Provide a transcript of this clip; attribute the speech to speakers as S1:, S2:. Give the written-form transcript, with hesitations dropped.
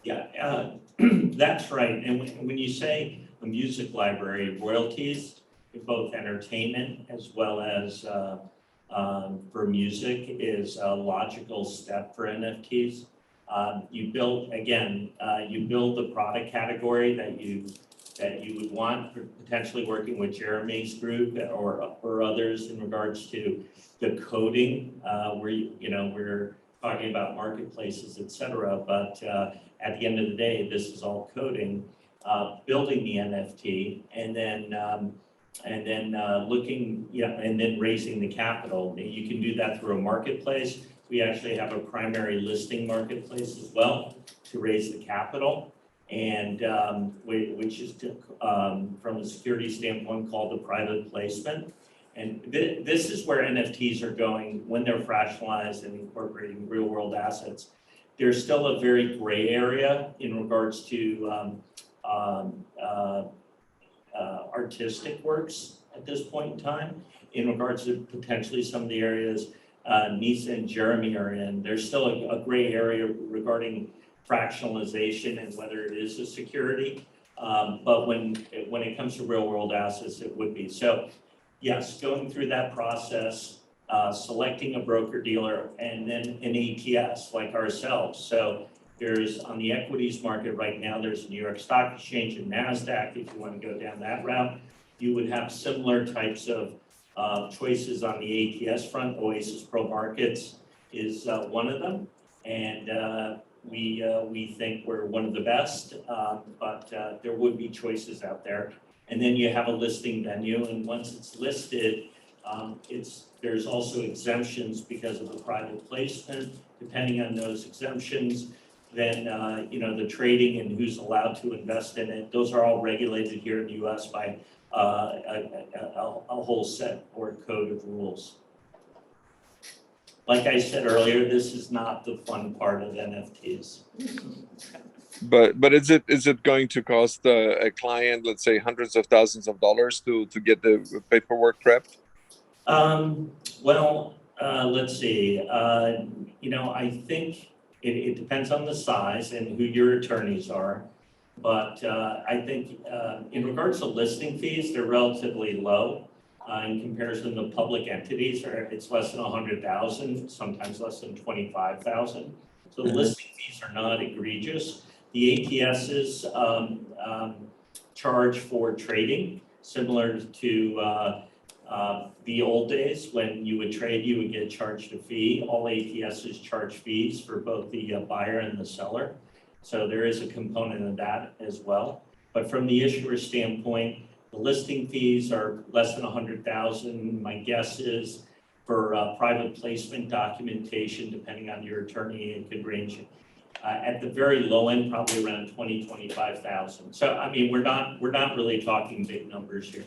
S1: Yeah, that's right. And when you say a music library, royalties, both entertainment as well as for music is a logical step for NFTs. You build, again, you build the product category that you would want, potentially working with Jeremy's group or others in regards to the coding, where we're talking about marketplaces, et cetera. But at the end of the day, this is all coding, building the NFT, and then looking, and then raising the capital. You can do that through a marketplace. We actually have a primary listing marketplace as well to raise the capital, and which is from a security standpoint called the private placement. And this is where NFTs are going when they're fractionalized and incorporating real world assets. There's still a very gray area in regards to artistic works at this point in time. In regards to potentially some of the areas Nisa and Jeremy are in, there's still a gray area regarding fractionalization and whether it is a security. But when it comes to real world assets, it would be. So yes, going through that process, selecting a broker dealer, and then an ATS like ourselves. So there's on the equities market right now, there's a New York Stock Exchange and NASDAQ. If you want to go down that route, you would have similar types of choices on the ATS front. Oasis Pro Markets is one of them. And we think we're one of the best, but there would be choices out there. And then you have a listing venue, and once it's listed, there's also exemptions because of the private placement. Depending on those exemptions, then the trading and who's allowed to invest in it, those are all regulated here in the U.S. by a whole set or code of rules. Like I said earlier, this is not the fun part of NFTs.
S2: But is it going to cost a client, let's say, hundreds of thousands of dollars to get the paperwork prepped?
S1: Let's see. I think it depends on the size and who your attorneys are. But I think in regards to listing fees, they're relatively low in comparison to public entities. It's less than 100,000, sometimes less than 25,000. So the listing fees are not egregious. The ATSs charge for trading, similar to the old days when you would trade, you would get charged a fee. All ATSs charge fees for both the buyer and the seller. So there is a component of that as well. But from the issuer standpoint, the listing fees are less than 100,000. My guess is for private placement documentation, depending on your attorney, it could range at the very low end, probably around 20,000, 25,000. So I mean, we're not really talking big numbers here.